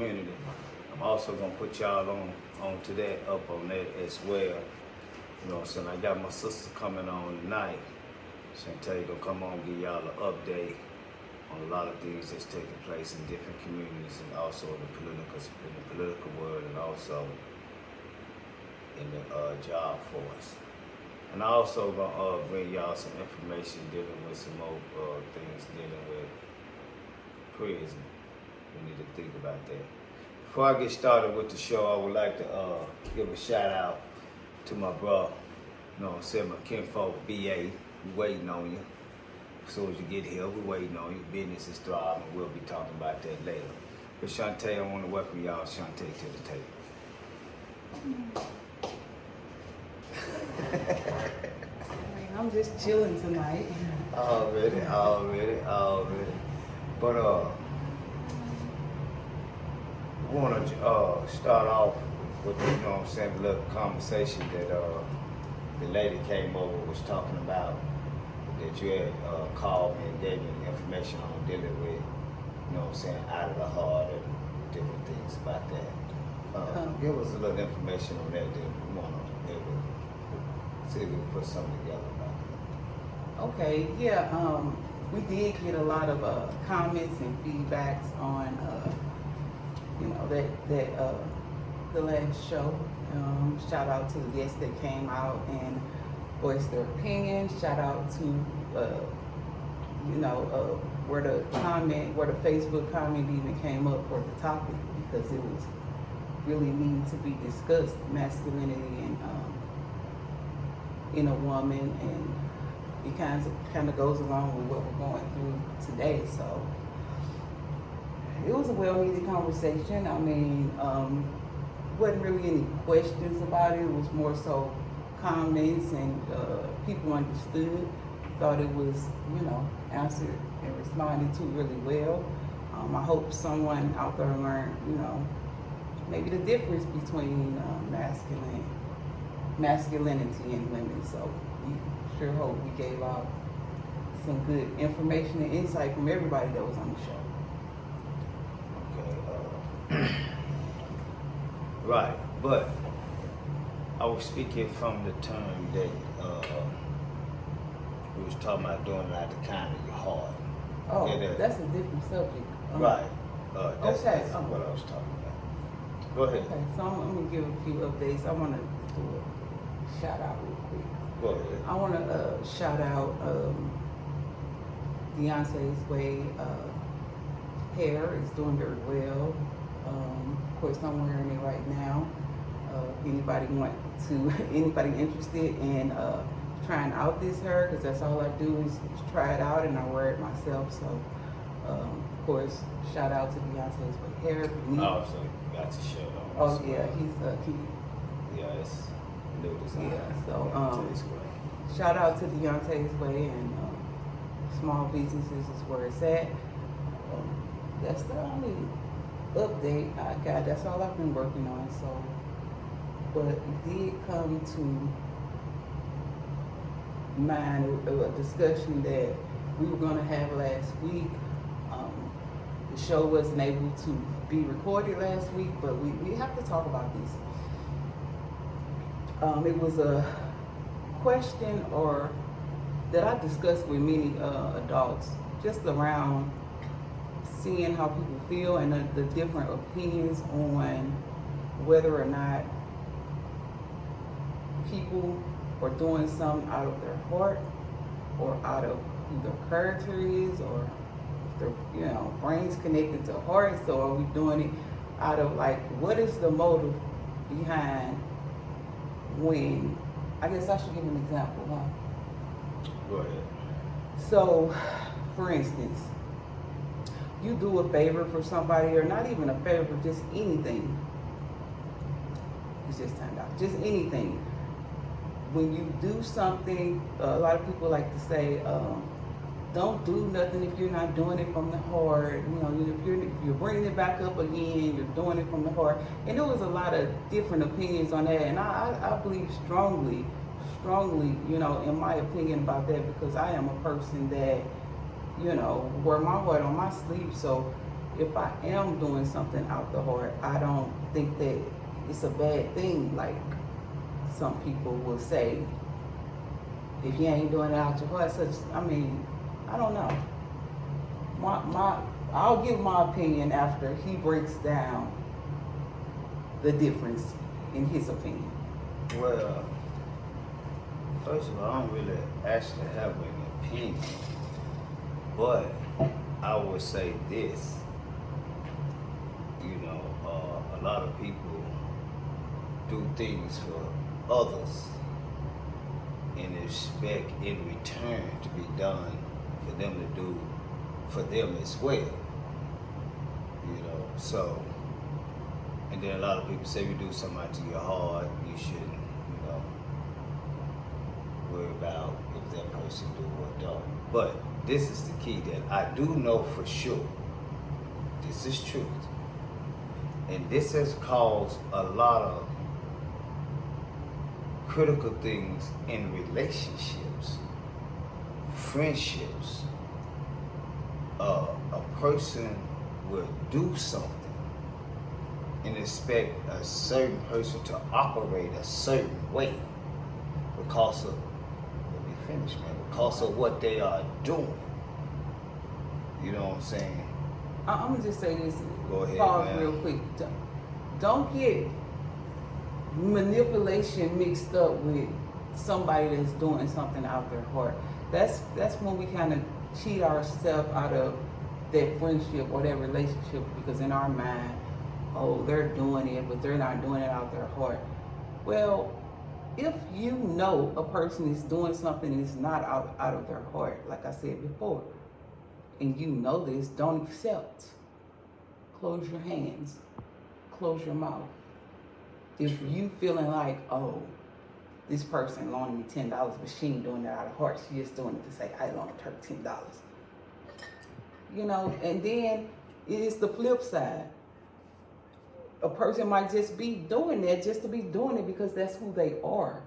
community. I'm also gonna put y'all on to that, up on that as well. You know what I'm saying? I got my sister coming on tonight. Shantae gonna come on and give y'all an update on a lot of things that's taking place in different communities and also in the political world and also in the job force. And I also gonna bring y'all some information dealing with some more things dealing with prison. We need to think about that. Before I get started with the show, I would like to give a shout out to my bro, you know what I'm saying, my kinfolk, BA. We waiting on you. As soon as you get here, we waiting on you. Business is thriving. We'll be talking about that later. But Shantae, I want to welcome y'all, Shantae, to the table. I'm just chilling tonight. Already. But I want to start off with, you know what I'm saying, the little conversation that the lady came over was talking about, that you had called me and gave me the information on dealing with, you know what I'm saying, out of the heart and different things about that. Give us a little information on that, then we want to maybe see if we can put something together about that. Okay, yeah, we did get a lot of comments and feedbacks on, you know, that the last show. Shout out to the guests that came out and voiced their opinions. Shout out to, you know, where the Facebook comment even came up for the topic, because it was really needing to be discussed, masculinity and in a woman, and it kind of goes along with what we're going through today. So it was a well-needed conversation. I mean, wasn't really any questions about it. It was more so comments, and people understood, thought it was, you know, answered and responded to really well. I hope someone out there learned, you know, maybe the difference between masculinity and women. So we sure hope we gave out some good information and insight from everybody that was on the show. Right, but I was speaking from the term that we was talking about doing it out the kind of your heart. Oh, that's a different subject. Right. That's okay. what I was talking about. Go ahead. Okay, so I'm gonna give a few updates. I want to do a shout out real quick. Go ahead. I want to shout out Deontay's Way hair is doing very well. Of course, I'm wearing it right now. Anybody interested in trying out this hair, because that's all I do is try it out and I wear it myself. So, of course, shout out to Deontay's Way hair. Oh, so you got to show them. Oh yeah, he's key. Yeah, it's new design. Yeah, so shout out to Deontay's Way, and small businesses is where it's at. That's the only update I got. That's all I've been working on. So, but it did come to mind a discussion that we were going to have last week. The show wasn't able to be recorded last week, but we have to talk about this. It was a question that I discussed with many adults, just around seeing how people feel and the different opinions on whether or not people are doing something out of their heart or out of who their character is, or if their, you know, brains connected to heart. So are we doing it out of, like, what is the motive behind when, I guess I should give an example, huh? Go ahead. So, for instance, you do a favor for somebody, or not even a favor, just anything. It's just turned out, just anything. When you do something, a lot of people like to say, don't do nothing if you're not doing it from the heart. You know, if you're bringing it back up again, you're doing it from the heart. And there was a lot of different opinions on that, and I believe strongly, you know, in my opinion about that, because I am a person that, you know, wear my heart on my sleeve. So if I am doing something out the heart, I don't think that it's a bad thing. Like some people will say, if you ain't doing it out your heart, I don't know. I'll give my opinion after he breaks down the difference in his opinion. Well, first of all, I don't really actually have an opinion, but I would say this. A lot of people do things for others and expect in return to be done for them to do for them as well. So, and then a lot of people say you do something out to your heart, you shouldn't, worry about if that person do or don't. But this is the key that I do know for sure. This is truth. And this has caused a lot of critical things in relationships, friendships. A person will do something and expect a certain person to operate a certain way because of, because of what they are doing. You know what I'm saying? I'm gonna just say this. Go ahead, pause man. real quick. Don't get manipulation mixed up with somebody that's doing something out their heart. That's when we kind of cheat ourselves out of that friendship or that relationship, because in our mind, oh, they're doing it, but they're not doing it out their heart. Well, if you know a person is doing something that's not out of their heart, like I said before, and you know this, don't accept. Close your hands. Close your mouth. If you feeling like, oh, this person loaned me $10, but she ain't doing it out of heart, she just doing it to say, I loaned her $10. And then it's the flip side. A person might just be doing that just to be doing it because that's who they are.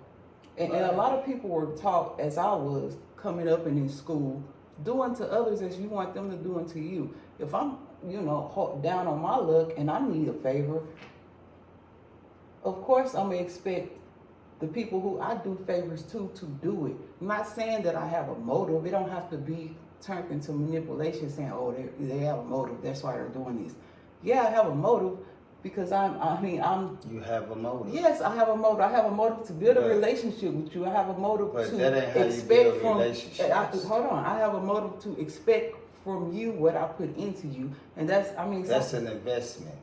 And a lot of people were taught, as I was coming up and in school, do unto others as you want them to do unto you. If I'm, down on my luck and I need a favor, of course I'm going to expect the people who I do favors to do it. I'm not saying that I have a motive. It don't have to be turned into manipulation saying, oh, they have a motive, that's why they're doing this. Yeah, I have a motive because You have a motive. Yes, I have a motive. I have a motive to build a relationship with you. I have a motive But to that ain't how you expect build from. relationships. Hold on. I have a motive to expect from you what I put into you, and that's an investment.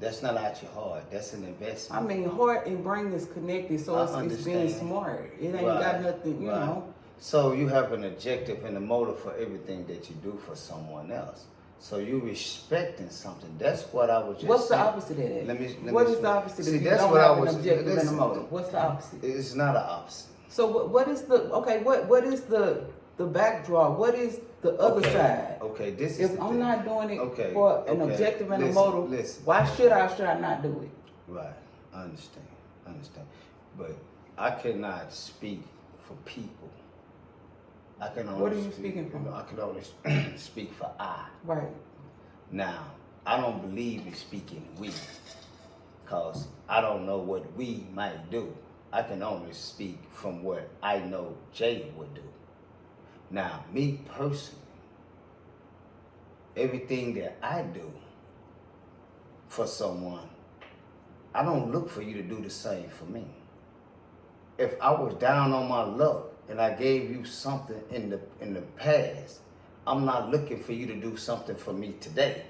That's not out your heart. That's an investment. Heart and brain is connected, so it's being smart. It ain't got nothing, you know. So you have an objective and a motive for everything that you do for someone else. So you respecting something. That's what I was just What's saying. the opposite of that? Let me what is the opposite see, if you that's don't what have I was, an objective listen, and a motive? What's the opposite? It's not an opposite. So what is what is the backdrop? What is the other side? Okay, this is if the I'm thing. not doing it for an objective and a motive, why should I not do it? Right, I understand. But I cannot speak for people. I can only What are you speaking from? I can only speak for I. Right. Now, I don't believe in speaking we, because I don't know what we might do. I can only speak from what I know Jay would do. Now, me personally, everything that I do for someone, I don't look for you to do the same for me. If I was down on my luck and I gave you something in the past, I'm not looking for you to do something for me today.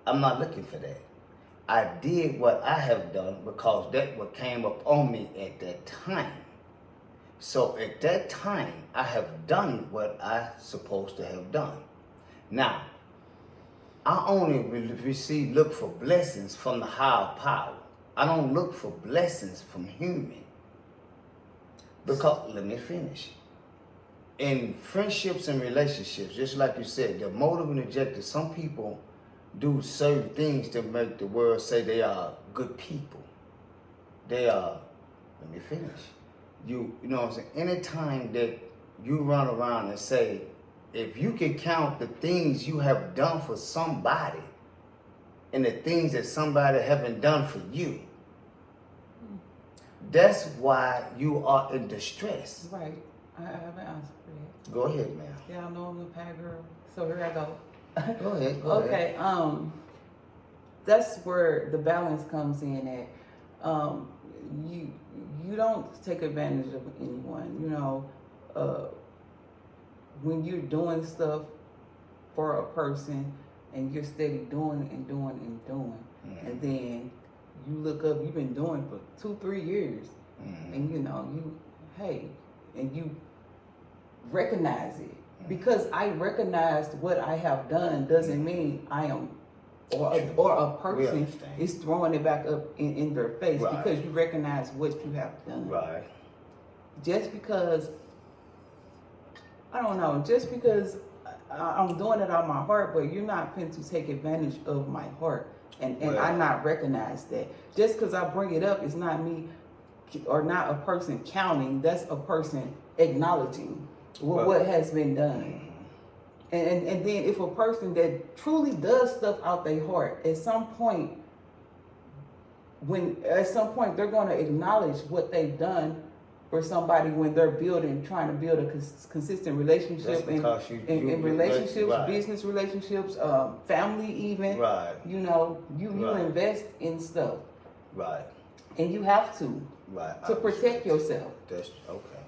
I'm not looking for that. I did what I have done because that's what came up on me at that time. So at that time, I have done what I supposed to have done. Now, I only look for blessings from the higher power. I don't look for blessings from human. Because, let me finish. In friendships and relationships, just like you said, the motive and objective, some people do certain things to make the world say they are good people. They are, let me finish. You know what I'm saying? Anytime that you run around and say, if you can count the things you have done for somebody and the things that somebody haven't done for you, that's why you are in distress. Right. I have an answer for that. Go ahead, ma'am. Y'all know I'm the pie girl. So here I go. Go ahead. Go ahead. Okay. That's where the balance comes in at. You don't take advantage of anyone. You know, when you're doing stuff for a person and you're steady doing and doing and doing, and then you look up, you've been doing for 2-3 years, and you know, and you recognize it. Because I recognized what I have done doesn't mean I am, or a person is throwing it back up in their face, because you recognize what you have done. Right. Just because, I don't know, just because I'm doing it out of my heart, but you're not going to take advantage of my heart. And I not recognize that. Just because I bring it up, it's not me or not a person counting, that's a person acknowledging what has been done. And then if a person that truly does stuff out their heart, at some point they're going to acknowledge what they've done for somebody when they're trying to build a consistent relationship, in relationships, business relationships, family even. Right. You know, you invest in stuff. Right. And you have to. Right. To protect yourself. That's okay.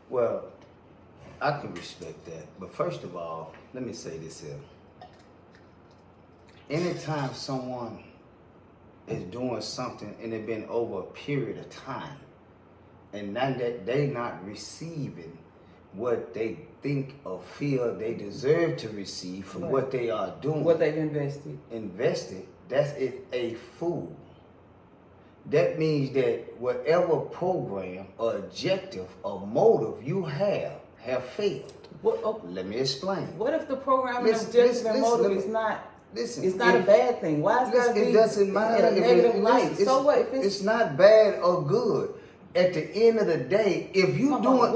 Well, I can respect that. But first of all, let me say this here. Anytime someone is doing something and it's been over a period of time, and now that they not receiving what they think or feel they deserve to receive from what they are doing, what they've invested, that's a fool. That means that whatever program or objective or motive you have failed. Let me explain. What if the program and objective and motive is not? It's not a bad thing. Why is that? It doesn't matter. In a negative light. So what if it's not bad or good? At the end of the day, if you doing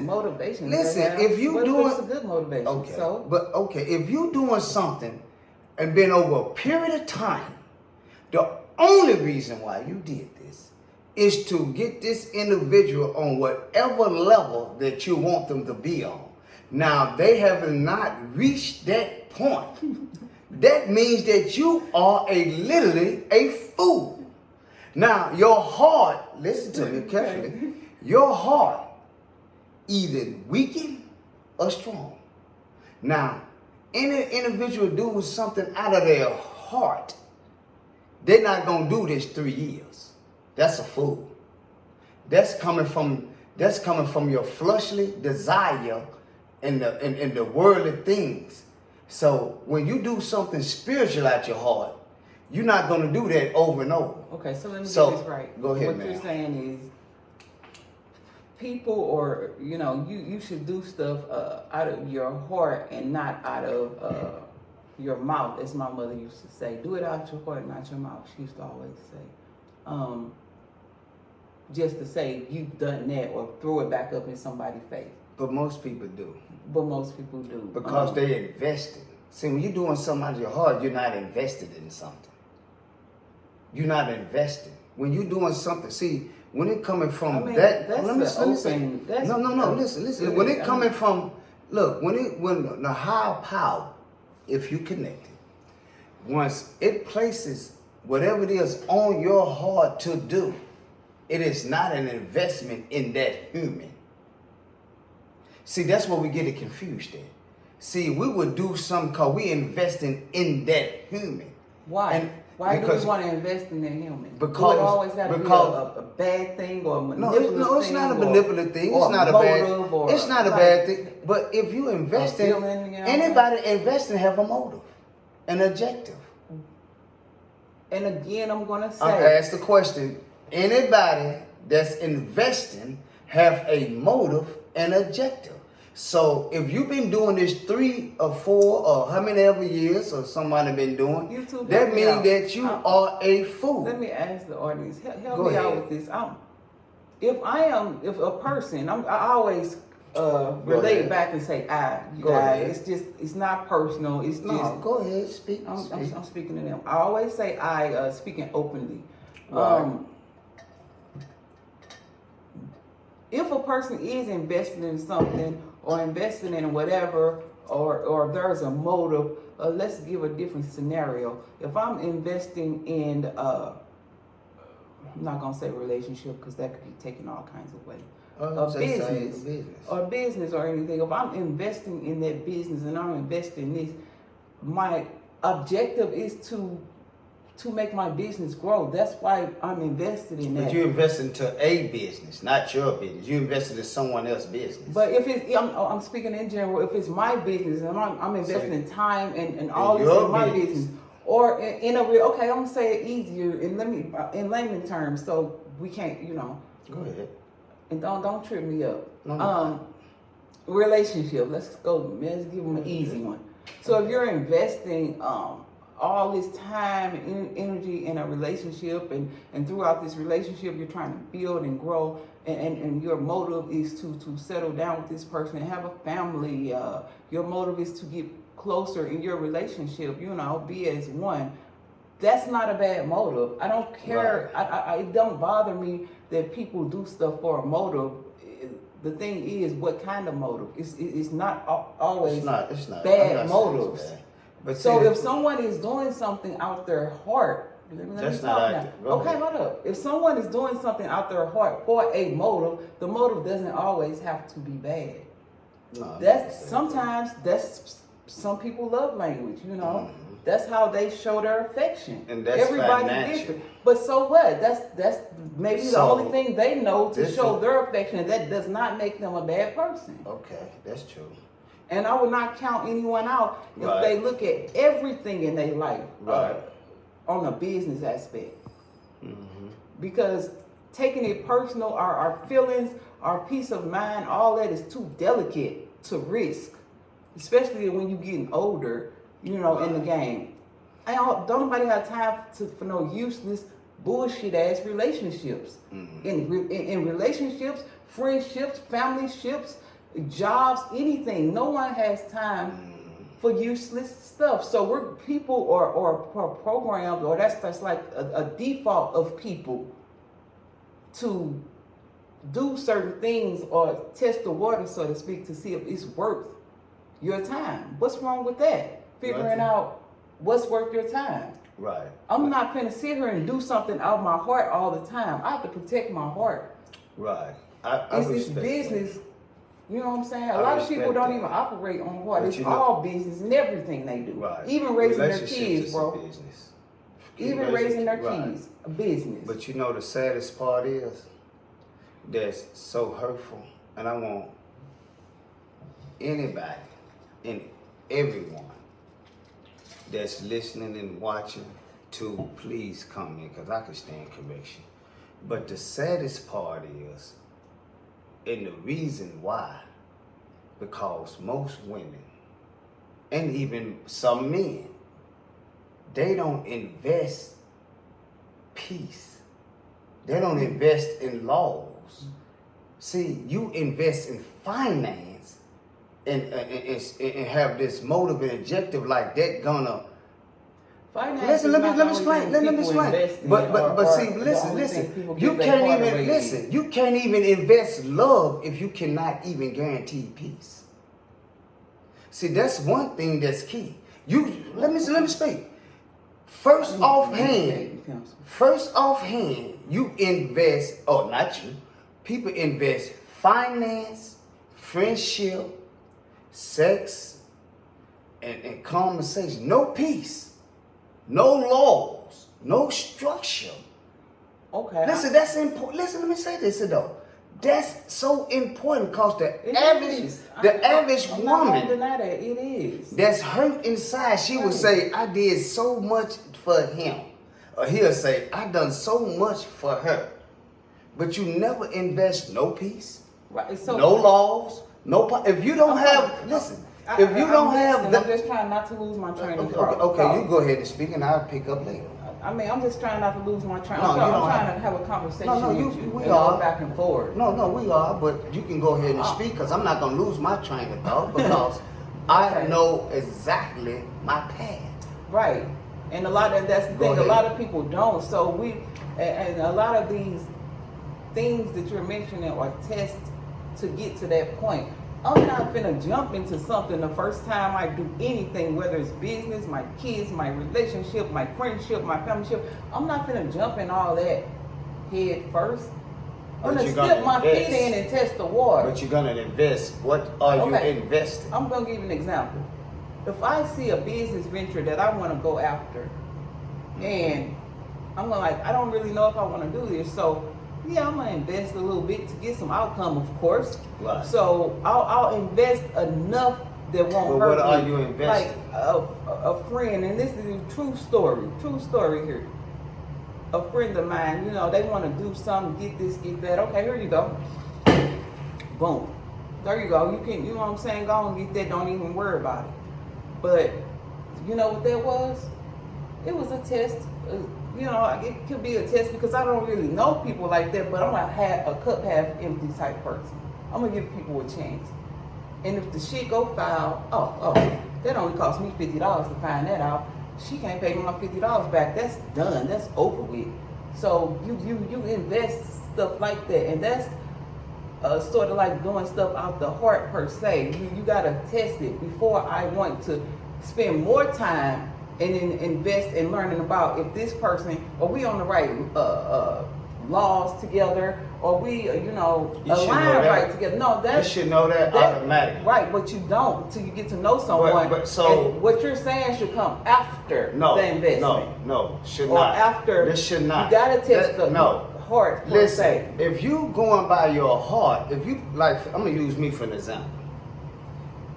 motivation. If you doing a good motivation. Okay. So if you doing something and been over a period of time, the only reason why you did this is to get this individual on whatever level that you want them to be on. Now, they have not reached that point. That means that you are literally a fool. Now, your heart, listen to me carefully, your heart either weakened or strong. Now, any individual doing something out of their heart, they're not going to do this 3 years. That's a fool. That's coming from your fleshly desire and the worldly things. So when you do something spiritual out your heart, you're not going to do that over and over. Okay, so let me get this right. Go ahead, What you're saying is people, or you should do stuff out of your heart and not out of your mouth, as my mother used to say. Do it out your heart, not your mouth. She used to always say. Just to say you've done that or throw it back up in somebody's face. But most people do. Because they invested. See, when you're doing something out of your heart, you're not invested in something. You're not invested. When you're doing something, see, when it coming from listen. When it coming from, look, when the higher power, if you connect it, once it places whatever it is on your heart to do, it is not an investment in that human. See, that's where we get it confused at. See, we would do something because we investing in that human. Why? Why do we want to invest in that human? Because it always have to be a bad thing or a manipulative thing? No, it's not a manipulative thing. It's not a bad. It's not a bad thing. But if you invest in anybody investing have a motive, an objective. And again, I'm gonna say. I asked the question. Anybody that's investing have a motive and objective. So if you've been doing this 3 or 4 or how many ever years or somebody been doing, that means that you are a fool. Let me ask the audience, help me out with this. If a person, I always relate ahead. back and say I. You Go guys, ahead. it's just, it's not personal. It's No, just, go ahead, speak. I'm speak. speaking to them. I always say I, speaking openly. Right. If a person is investing in something or investing in whatever, or there's a motive, let's give a different scenario. If I'm investing in, I'm not gonna say relationship because that could be taken all kinds of ways. A business or anything. If I'm investing in that business and I'm investing in this, my objective is to make my business grow. That's why I'm invested in that. But you invest into a business, not your business. You invested in someone else's business. But if it's, I'm speaking in general, if it's my business and I'm investing in time and all this your in my business. business, or in a real, okay, I'm gonna say it easier in in layman terms, so we can't, Go ahead. and don't trip me up. No. Relationship. Let's give them an easy one. So if you're investing all this time and energy in a relationship, and throughout this relationship you're trying to build and grow, and your motive is to settle down with this person and have a family, your motive is to get closer in your relationship, be as one. That's not a bad motive. I don't care. Right. It don't bother me that people do stuff for a motive. The thing is, what kind of motive? It's not always It's not bad motives. Bad. But So see, if someone is doing something out their heart, let me that's talk not now. active. Go Okay, ahead. hold up. If someone is doing something out their heart for a motive, the motive doesn't always have to be bad. No, That's some people love language, Mm-hmm. That's how they show their affection. And that's Everybody's financial. different. But so what? That's maybe the So, only thing they know to this show is- their affection, and that does not make them a bad person. Okay, that's true. And I would not count anyone out if Right. they look at everything in their life Right. on a business aspect. Mm-hmm. Because taking it personal, our feelings, our peace of mind, all that is too delicate to risk, especially when you're getting older, in the game. Don't nobody have time for no useless bullshit ass relationships. Mm-hmm. In relationships, friendships, family ships, jobs, anything. No one has time for useless stuff. So we're people or programs, or that's like a default of people to do certain things or test the water, so to speak, to see if it's worth your time. What's wrong with that? Figuring out what's worth your time. Right. I'm not gonna sit here and do something out of my heart all the time. I have to protect my heart. Right. It's respect business. that. You know what I'm saying? A I lot of people respect don't that. even operate on heart. But It's you know- all business and everything they do. Right. Even raising their Relationships kids, is bro. a business. Even raising their Right. kids, a business. But the saddest part is that's so hurtful, and I want anybody and everyone that's listening and watching to please come in, because I can stand correction. But the saddest part is, and the reason why, because most women and even some men, they don't invest peace. They don't invest in laws. See, you invest in finance and have this motive and objective like that gonna. Finance Listen, is let not me the only explain. thing Let me people invest explain. in, But or see, the listen. only thing people You give their can't heart even away listen. in. You can't even invest love if you cannot even guarantee peace. See, that's one thing that's key. Let me speak. First offhand, you invest. Oh, not you. People invest finance, friendship, sex, and conversation. No peace, no laws, no structure. Okay. Listen, that's important. Listen, let me say this though. That's so important because the average I'm not gonna woman deny that. It is. that's hurt inside, she would say, I did so much for him. Or he'll say, I done so much for her. But you never invest no peace, Right. So no laws, if you don't have, listen, if you don't have I'm the, just trying not to lose my train of thought. okay, you go ahead and speak and I'll pick up later. I mean, I'm just trying not to lose my train. No, I'm you don't trying have- to have a conversation No, with you- you. we and are. go back and forward. No, we are, but you can go ahead and speak because I'm not gonna lose my train of thought because I Okay. know exactly my path. Right. And that's the Go thing, ahead. a lot of people don't. So and a lot of these things that you're mentioning are tests to get to that point. I'm not finna jump into something the first time I do anything, whether it's business, my kids, my relationship, my friendship, my familyship. I'm not finna jump in all that head first. I'm But gonna you're stick gonna my feet invest. in and test the water. But you're gonna invest. What are Okay. you investing? I'm gonna give you an example. If I see a business venture that I want to go after, and I'm gonna I don't really know if I want to do this, so yeah, I'm gonna invest a little bit to get some outcome, of course. Right. So I'll invest enough that won't But hurt what are me. you investing? Like a friend, and this is a true story here. A friend of mine, they want to do something, get this, get that. Okay, here you go. Boom. There you go. You can, you know what I'm saying? Go and get that. Don't even worry about it. But you know what that was? It was a test. It could be a test because I don't really know people like that. But I'm gonna have a cup half empty type person. I'm gonna give people a chance. And if the shit go foul, that only cost me $50 to find that out. She can't pay me my $50 back. That's done. That's over with. So you invest stuff like that, and that's sort of like doing stuff out the heart per se. You gotta test it before I want to spend more time and then invest in learning about if this person, are we on the right laws together, or we You should align know that. right together. No, You that's should know that automatically. right, but you don't until you get to know someone. But so- and what you're saying should come after No, the investment. no, should Or not. after This should not. you gotta test the No. heart per Listen, se. if you going by your heart, if you like, I'm gonna use me for an example.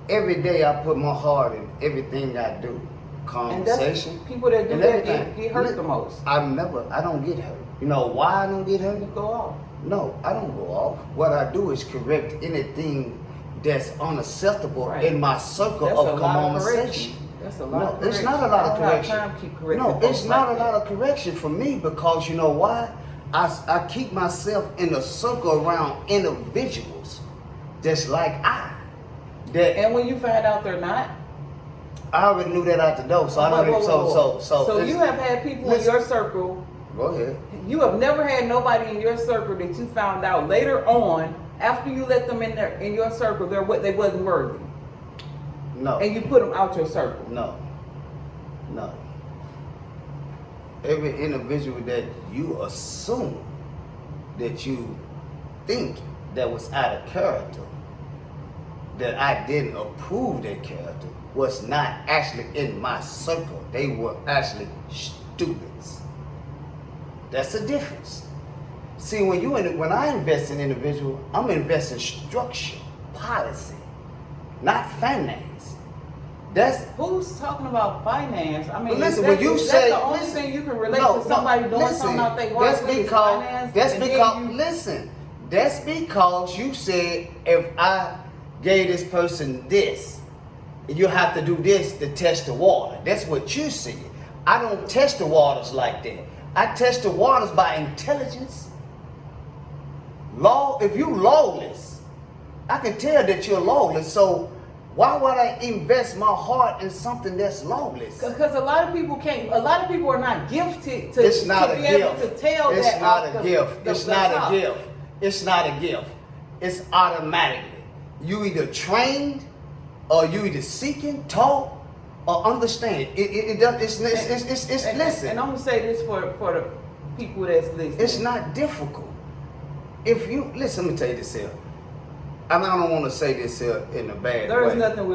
Every day I put my heart in everything I do, And that's conversation, people that do and that everything. get hurt the most. I don't get hurt. You know why I don't get hurt? You go off. No, I don't go off. What I do is correct anything that's unacceptable Right. in my circle That's a of lot of conversation. correction. That's a lot No, of correction. it's not a lot of I don't have correction. time to keep correcting No, folks it's not like a lot that. of correction for me because you know why? I keep myself in a circle around individuals just like that And when you find out they're not, I already knew that out the door, so I don't even So you have had people in listen. your circle. Go ahead. You have never had nobody in your circle that you found out later on after you let them in your circle. They wasn't worthy, No. and you put them out your circle. No. Every individual that you assume that you think that was out of character, that I didn't approve their character, was not actually in my circle. They were actually students. That's the difference. See, when I invest in individual, I'm investing structure, policy, not finance. That's Who's talking about finance? I mean, But listen, that's, when you that's say the only listen, thing you can relate no, to somebody no, doing listen, something out they that's want with is because finance. that's and then because you- listen, that's because you said if I gave this person this, you have to do this to test the water. That's what you said. I don't test the waters like that. I test the waters by intelligence. If you lawless, I can tell that you're lawless. So why would I invest my heart in something that's lawless? Because a lot of people can't. A lot of people are not gifted to, It's not to a be gift. able to tell It's that. not off a the- gift. the- It's the not top. a gift. It's not a gift. It's automatically. You either trained, or you either seeking, taught, or understand. It's listen. And I'm gonna say this for the people that's listening. It's not difficult. If you listen, let me tell you this here. And I don't want to say this here in a bad There way. is nothing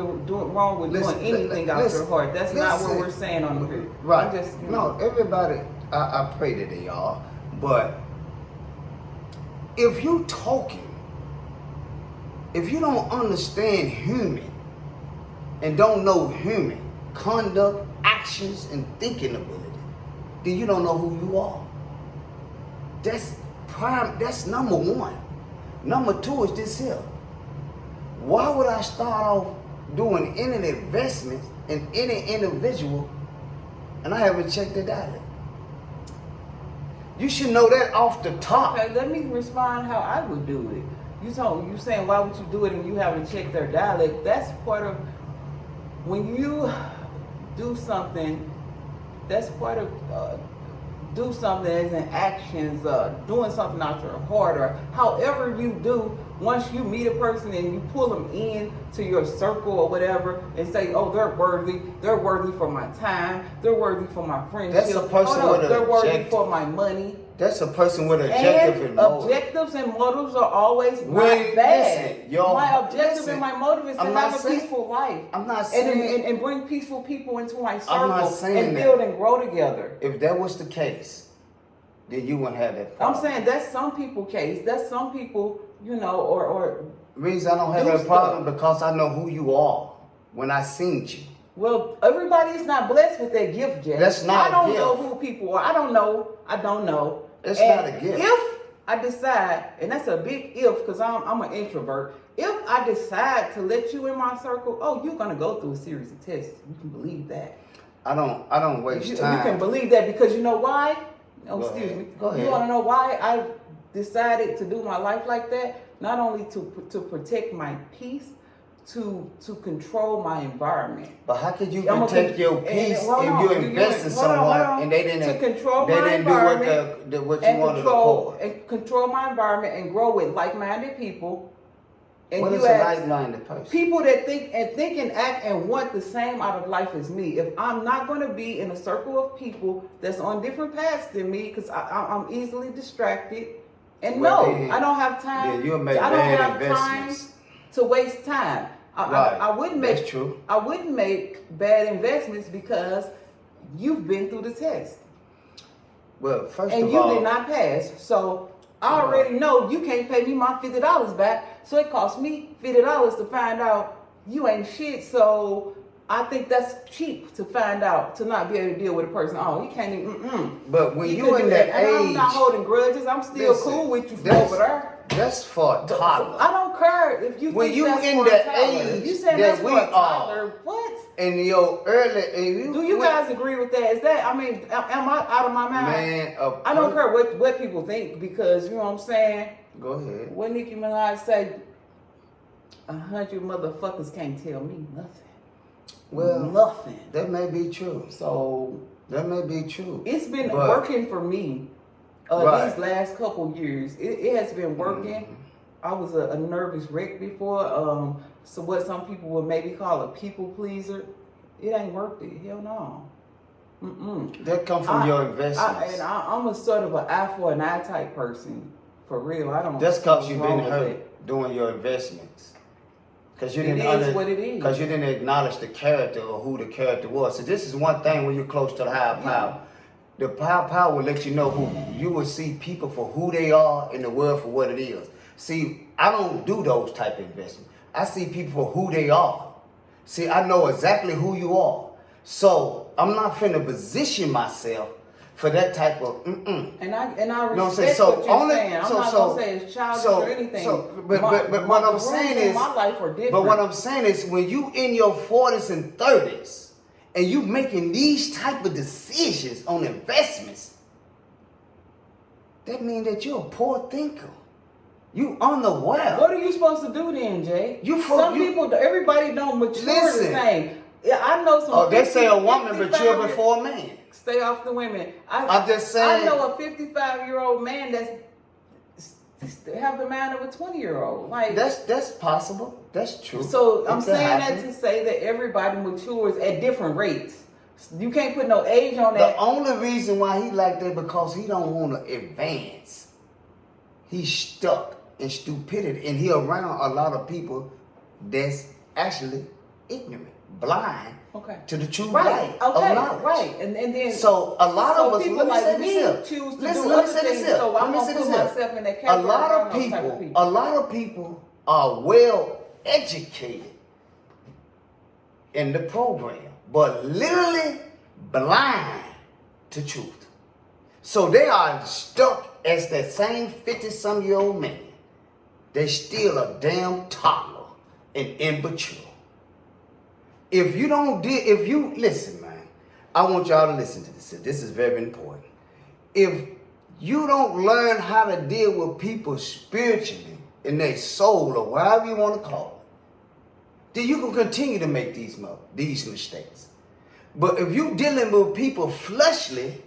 wrong with Listen, doing anything out listen, your heart. That's not what listen. we're saying on the video. Right. I'm just, No, everybody, I pray that they are. But if you talking, if you don't understand human and don't know human conduct, actions, and thinking ability, then you don't know who you are. That's prime, that's number one. Number two is this here. Why would I start off doing any investments in any individual and I haven't checked it out? You should know that off the top. Okay, let me respond how I would do it. You saying why would you do it and you haven't checked their dialect? That's part of when you do something. That's part of do something as in actions, doing something out your heart, or however you do. Once you meet a person and you pull them in to your circle or whatever, and say, "Oh, they're worthy for my time, they're worthy for my friendship. That's a person with an they're worthy objective. for my money." That's a person with objective and motive. Objectives and motives are always not Wait, bad. listen, yo, my objective listen. and my motive is to I'm not have a saying- peaceful life. I'm not saying and bring peaceful people into my I'm not circle saying and that. build and grow together. if that was the case, then you wouldn't have that I'm problem. saying that's some people case. That's some people, or Reason I don't have do that stuff. problem because I know who you are when I seen you. well, everybody's not blessed with that gift, Jay. That's not I don't a gift. know who people are. I don't know. It's And not a gift. If I decide, and that's a big if, because I'm an introvert. If I decide to let you in my circle, you're gonna go through a series of tests. You can believe that. I don't waste You time. can believe that because you know why? Oh, Go excuse ahead. me. Go ahead. You want to know why I decided to do my life like that? Not only to protect my peace, to control my environment. But how could you I'm a protect con- your and- peace hold if on, you you- invest in hold on, someone hold on. and they didn't To control they my didn't do what environment what you and wanted control to and control my environment and grow with like-minded people. And What you is a ask like-minded person? people that think and act and want the same out of life as me. If I'm not going to be in a circle of people that's on different paths than me, because I'm easily distracted, and Well, no, then- I don't have time. then you'll make I don't bad have investments. time to waste time. Right. I wouldn't make. That's true. I wouldn't make bad investments because you've been through the test Well, first and of you all, did not pass. So I already know you can't pay me my $50 back. So it cost me $50 to find out you ain't shit. So I think that's cheap to find out, to not be able to deal with a person. Oh, you can't even. but when you couldn't in do that And I'm not age, holding grudges. I'm still Listen, cool with you from that's- over there. that's for a toddler. I don't care if you When think you that's in for a that toddler. age If you saying that that's for we a toddler, are. what? In your early, Do you guys agree with that? Is that, am I out of my mind? man? I don't care what people think because, you know what I'm saying? Go ahead. What Nicki Minaj say, 100 motherfuckers can't tell me nothing. Well, Nothing. that may be true. So That may be true. it's been But- working for me Right. these last couple years. It has been working. I was a nervous wreck before. So what some people would maybe call a people pleaser. It ain't worked it. Hell no. That come from your investments. I'm a sort of an eye for an eye type person. For real. I don't. That's because you've been wrong with hurt it. doing your investments. Because you It didn't is what it is. Because you didn't acknowledge the character or who the character was. So this is one thing when you're close to the higher power. The higher power will let you know who you will see people for who they are in the world for what it is. See, I don't do those type of investments. I see people for who they are. See, I know exactly who you are. So I'm not finna position myself for that type of And I You know what I'm saying? respect So what you're only- saying. I'm so- not so- gonna say it's childish or anything. but what the I'm rules saying in is, my life are different. but what I'm saying is, when you in your 40s and 30s, and you making these type of decisions on investments, that means that you're a poor thinker. You unaware. What are you supposed to do then, Jay? Some people, everybody don't mature Listen. the same. Yeah, I know some. Oh, they say a woman 55 mature before a man. Stay off the women. I'm just saying. I know a 55-year-old man that's have the mind of a 20-year-old. Like That's possible. That's true. So I'm It can saying happen. that to say that everybody matures at different rates. You can't put no age on The that. only reason why he like that because he don't want to advance. He's stuck in stupidity, and he around a lot of people that's actually ignorant, blind Okay. to the true Right. light Okay. of knowledge. Right. And then So a lot so of us, people let me like say me this here. choose to Listen, do let me other say this things. here. So Let I'm me gonna say put this here. myself in that A category. lot I of know those type people, a lot of people are well educated in the program, but literally blind to truth. So they are stuck as that same 50-some-year-old man. They still a damn toddler and immature. If you listen, man, I want y'all to listen to this. This is very important. If you don't learn how to deal with people spiritually in their soul or whatever you want to call it, then you can continue to make these mistakes. But if you dealing with people fleshly,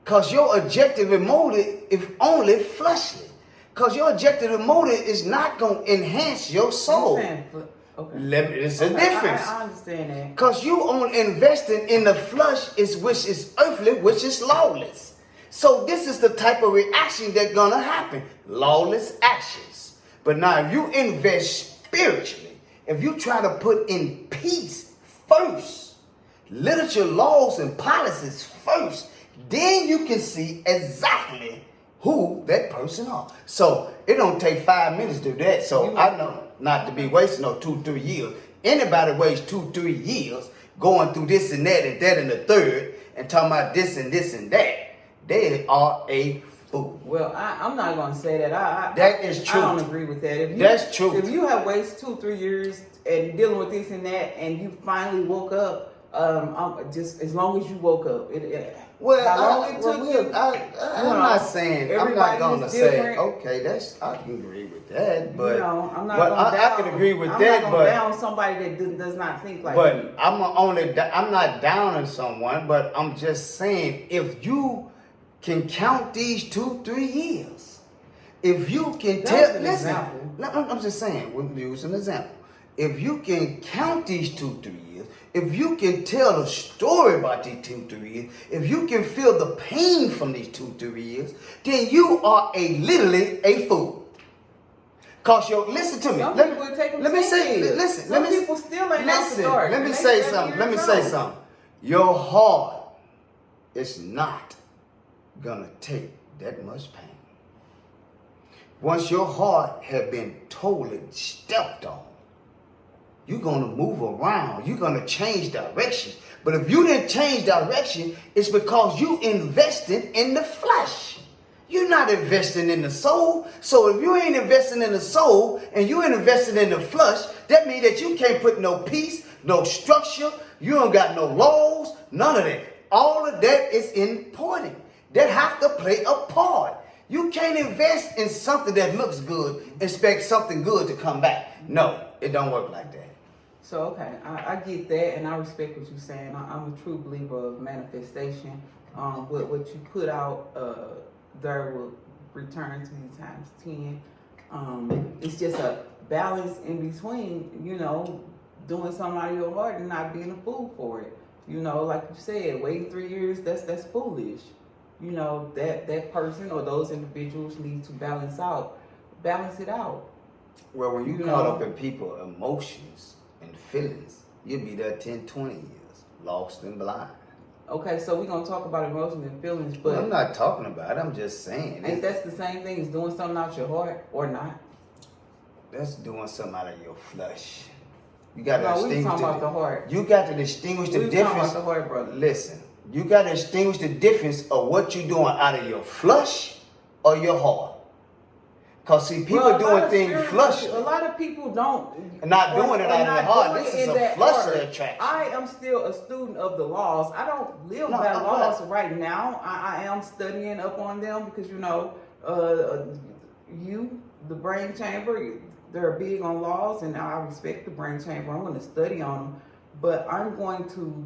because your objective and motive is only fleshly, because your objective and motive is not going to enhance your soul. Okay. It's a difference. I understand that. Because you only investing in the flesh, which is earthly, which is lawless. So this is the type of reaction that's going to happen. Lawless actions. But now if you invest spiritually, if you try to put in peace first, literature, laws, and policies first, then you can see exactly who that person are. So it don't take 5 minutes to do that. So I know not to be wasting no 2-3 years. Anybody wastes 2-3 years going through this and that and the third and talking about this and this and that. They are a fool. Well, I'm not going to say that. That is true. I don't agree with that. That's true. If you have wasted 2-3 years and dealing with this and that, and you finally woke up, just as long as you woke up, I'm not saying. I'm not gonna say. Okay, I can agree with that, but I'm not. I can agree with that, but down somebody that does not think like. But me. I'm not downing someone, but I'm just saying if you can count these 2-3 years, if you can I'm just saying. We'll use an example. If you can count these 2-3 years, if you can tell a story about these 2-3 years, if you can feel the pain from these 2-3 years, then you are literally a fool. Cause listen to me. Let me say, listen. Some people still ain't off the start. Let me say something. Your heart is not gonna take that much pain. Once your heart has been totally stepped on, you're going to move around. You're going to change direction. But if you didn't change direction, it's because you invested in the flesh. You're not investing in the soul. So if you ain't investing in the soul and you ain't investing in the flesh, that means that you can't put no peace, no structure. You don't got no laws, none of that. All of that is important. That have to play a part. You can't invest in something that looks good, expect something good to come back. No, it don't work like that. So, okay, I get that, and I respect what you're saying. I'm a true believer of manifestation. What you put out, there will return to you times 10. It's just a balance in between, doing something out of your heart and not being a fool for it. Like you said, waiting 3 years, that's foolish. That person or those individuals need to balance it out. Well, when you caught up in people's emotions and feelings, you'll be there 10-20 years, lost and blind. Okay, so we're going to talk about emotions and feelings, but... I'm not talking about it, I'm just saying. Ain't that the same thing as doing something out your heart or not? That's doing something out of your flesh. You got to distinguish. We talking about the heart. You got to distinguish the difference. Talking about the heart, brother. Listen, you got to distinguish the difference of what you're doing out of your flesh or your heart. Because, see, people doing things flush. A lot of people don't. Not doing it out of their heart. This is a flush attraction. I am still a student of the laws. I don't live by laws right now. I am studying up on them because, the brain chamber, they're big on laws, and I respect the brain chamber. I'm going to study on them. But I'm going to,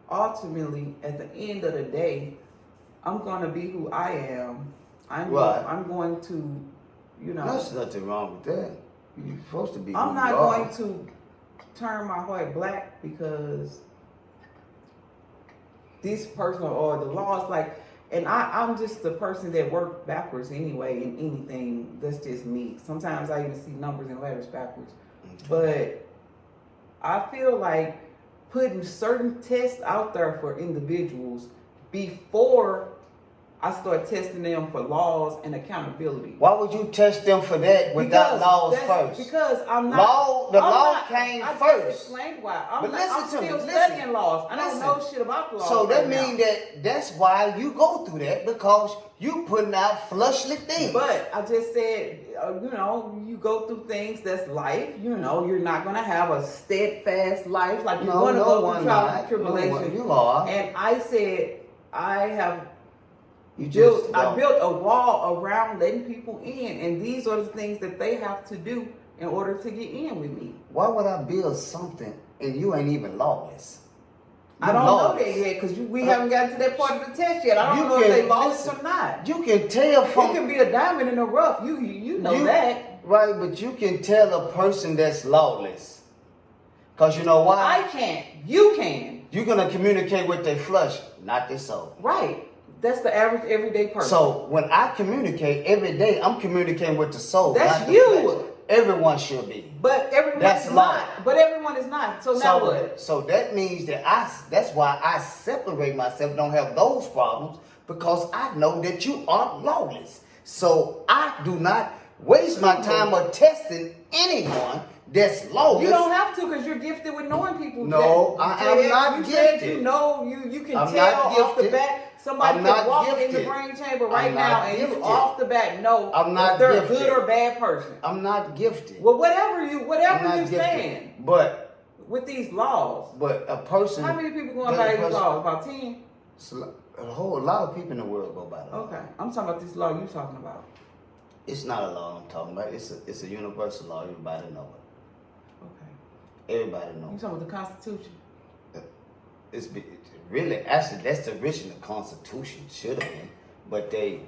ultimately, at the end of the day, I'm going to be who I am. I'm going to, There's nothing wrong with that. You're supposed to be. I'm not going to turn my heart black because this person or the laws, and I'm just the person that works backwards anyway in anything. That's just me. Sometimes I even see numbers and letters backwards. Okay. But I feel like putting certain tests out there for individuals before I start testing them for laws and accountability. Why would you test them for that without laws first? Because I'm not. The law came first. I just explained why. I'm still studying laws. I don't know shit about the laws. So that means that's why you go through that, because you putting out fleshly things. But I just said, you go through things that's life. You're not going to have a steadfast life. Like you're going to go through trials and tribulations. You are. And I said, I have I built a wall around letting people in, and these are the things that they have to do in order to get in with me. Why would I build something and you ain't even lawless? I don't know that yet because we haven't gotten to that part of the test yet. I don't know if they lawless or not. You can tell from it can be a diamond in the rough. You know that, right? But you can tell a person that's lawless, cause you know why? I can't. You can. You're gonna communicate with their flesh, not their soul. Right. That's the average everyday person. So when I communicate every day, I'm communicating with the soul. That's not the you. flesh. Everyone should be. But everyone is not. But everyone is not. So now what? So that means that that's why I separate myself, don't have those problems, because I know that you are lawless. So I do not waste my time of testing anyone that's lawless. You don't have to because you're gifted with knowing people. No, I'm not you gifted. Said you know, you can I'm tell not off the gifted. bat. Somebody I'm can not walk in the gifted. brain chamber I'm right not now and gifted. you off the bat know I'm not if they're gifted. a good or bad person. I'm not gifted. Well, whatever I'm you're not gifted. saying. But With these laws. a person. How many people going by these laws? About 10? A whole lot of people in the world go by the law. Okay. I'm talking about this law you're talking about. It's not a law I'm talking about. It's a universal law. Everybody know it. Okay. Everybody know You it. talking about the Constitution? It's really, actually, that's the original Constitution, should have been. But they,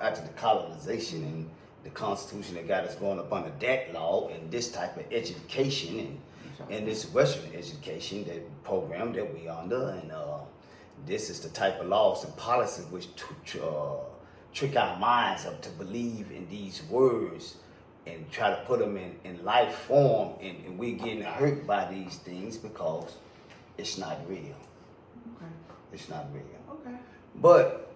after the colonization and the Constitution, that got us going up under that law and this type of education and this Western education that program that we under, and this is the type of laws and policies which trick our minds up to believe in these words and try to put them in life form, and we getting hurt by these things because it's not real. Okay. It's not real. Okay. But,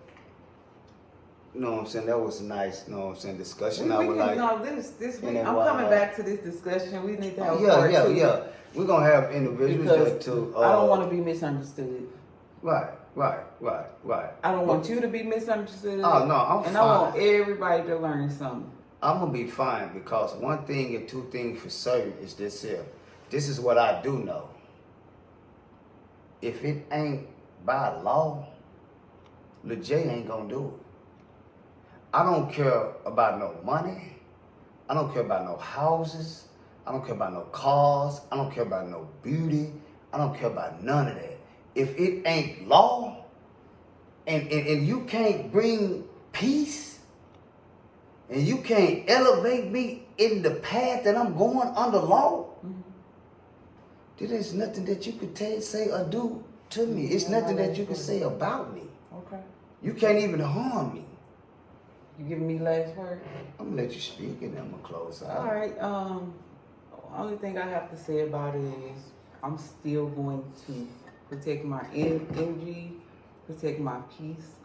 you know what I'm saying, that was a nice, discussion. I'm coming back to this discussion. We need to have a part two. Yeah. We're going to have individuals because I don't want to be misunderstood. Right. I don't want you to be misunderstood. Oh, no, I'm and fine. I want everybody to learn something. I'm going to be fine because one thing and two things for certain is this here. This is what I do know. If it ain't by law, LeJay ain't gonna do it. I don't care about no money. I don't care about no houses. I don't care about no cars. I don't care about no beauty. I don't care about none of that. If it ain't law, and you can't bring peace, and you can't elevate me in the path that I'm going under law, there's nothing that you could say or do to me. It's nothing that you can say about me. Okay. You can't even harm me. You giving me last word? I'm gonna let you speak and then I'm gonna close out. All right. Only thing I have to say about it is I'm still going to protect my energy, protect my peace,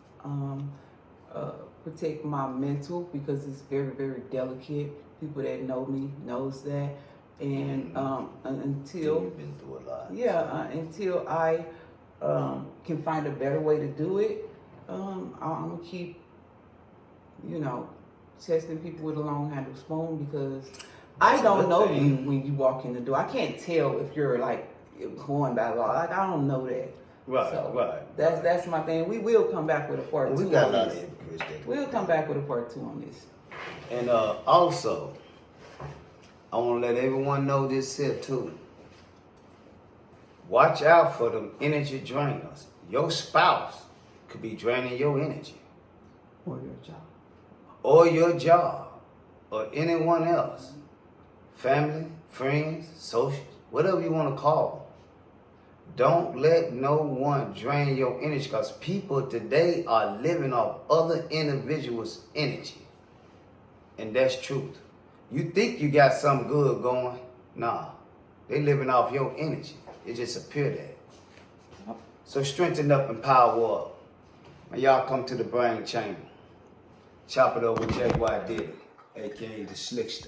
protect my mental because it's very, very delicate. People that know me knows that. And until You've been through a lot. Until I can find a better way to do it, I'm gonna keep, testing people with a long handled spoon because I don't know you when you walk in the door. I can't tell if you're like going by law. Like I don't know that. Right. That's my thing. We will come back with a part 2 We got on a lot of this. hypocrites. We'll come back with a part 2 on this. And also, I want to let everyone know this here too. Watch out for them energy drainers. Your spouse could be draining your energy. Or your job. Or your job. Or anyone else. Family, friends, socials, whatever you want to call them. Don't let no one drain your energy because people today are living off other individuals' energy. And that's truth. You think you got something good going? Nah. They living off your energy. It just appeared that. So strengthen up and power up. And y'all come to the brain chamber. Chop it over J.Y. Diddy, a.k.a. the Slickster.